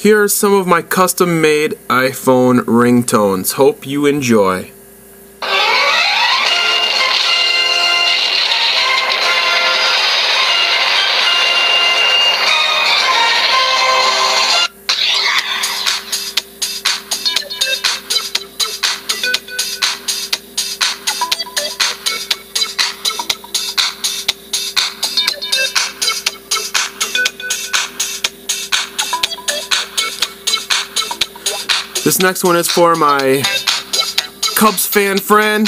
Here are some of my custom-made iPhone ringtones. Hope you enjoy. This next one is for my Cubs fan friend.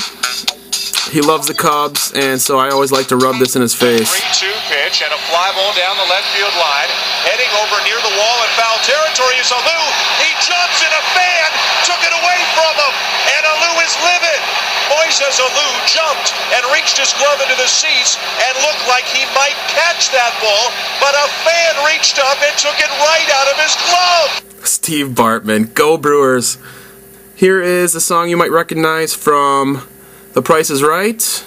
He loves the Cubs, and so I always like to rub this in his face. 3-2 pitch and a fly ball down the left field line. Heading over near the wall in foul territory is Alou. He jumps and a fan took it away from him, and Alou is livid. Moises Alou jumped and reached his glove into the seats and looked like he might catch that ball, but a fan reached up and took it right out of his glove. Steve Bartman, go Brewers. Here is a song you might recognize from The Price is Right.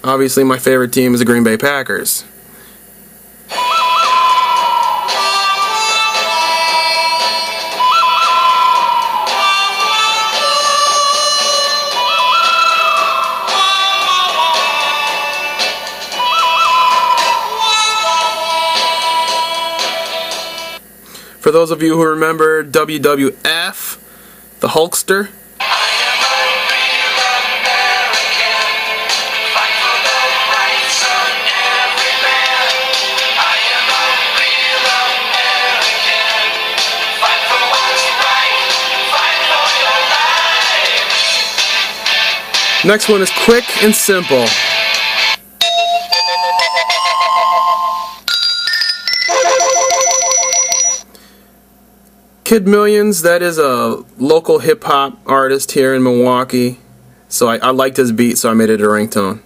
Obviously, my favorite team is the Green Bay Packers. For those of you who remember WWF, the Hulkster, next one is quick and simple. Kid Millions, that is a local hip-hop artist here in Milwaukee. So I liked his beat, so I made it a ringtone.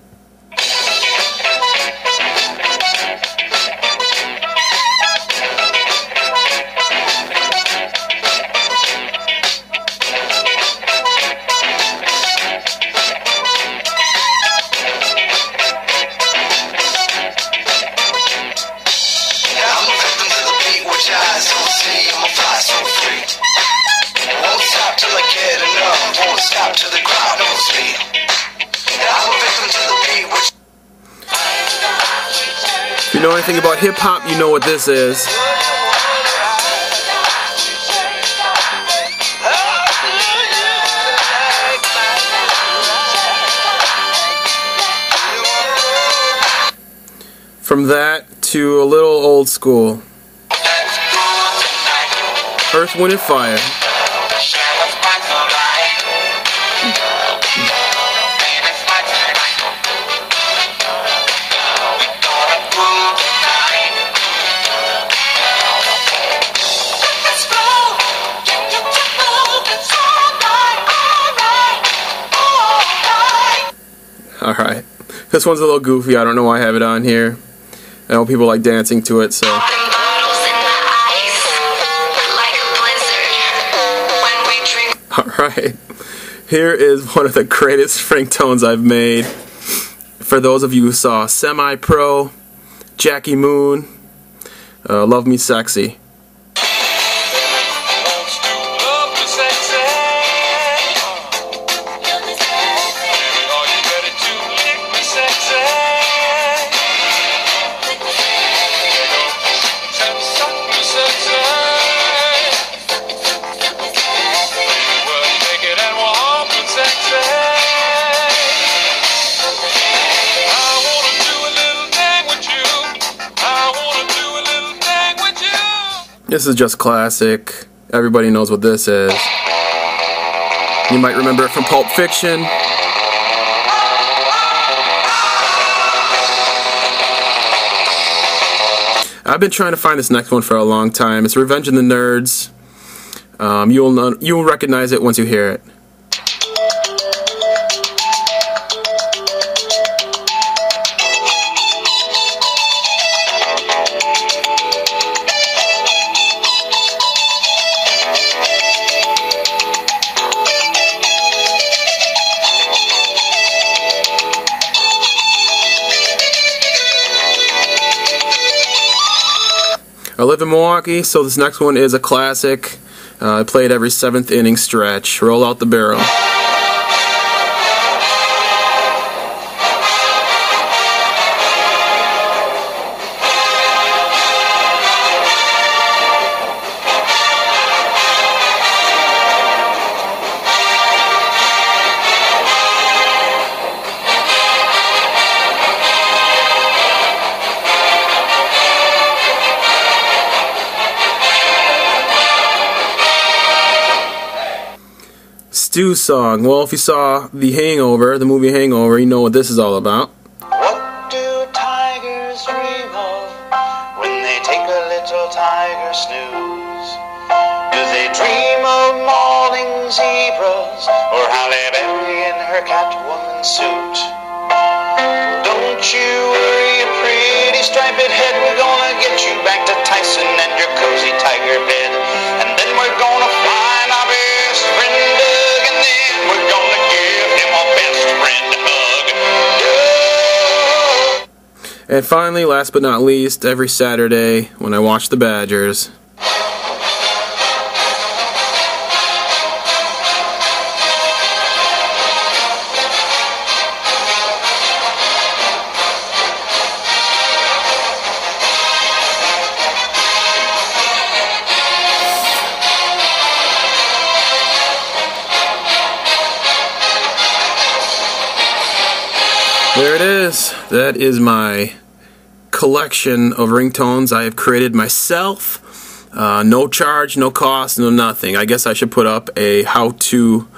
If you know anything about hip-hop, you know what this is. From that to a little old school. Earth, Wind and Fire. Alright, this one's a little goofy, I don't know why I have it on here. I know people like dancing to it, so. Alright, here is one of the greatest ringtones I've made. For those of you who saw Semi-Pro, Jackie Moon, Love Me Sexy. This is just classic. Everybody knows what this is. You might remember it from Pulp Fiction. I've been trying to find this next one for a long time. It's Revenge of the Nerds. You'll recognize it once you hear it. I live in Milwaukee, so this next one is a classic. I play it every 7th inning stretch. Roll out the barrel. Stew song. Well, if you saw the movie Hangover, you know what this is all about. What do tigers dream of when they take a little tiger snooze? Do they dream of mauling zebras or Halle Berry in her Catwoman suit? Don't you worry, you pretty striped head. We're gonna get you back to Tyson and your cozy tiger bed, and then we're gonna find our best friend. We're gonna give him a best friend hug. And finally, last but not least, every Saturday when I watch the Badgers. There it is. That is my collection of ringtones I have created myself. No charge, no cost, no nothing. I guess I should put up a how-to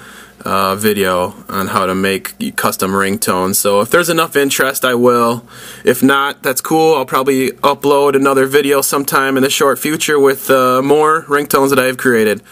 video on how to make custom ringtones. So if there's enough interest, I will. If not, that's cool. I'll probably upload another video sometime in the short future with more ringtones that I have created.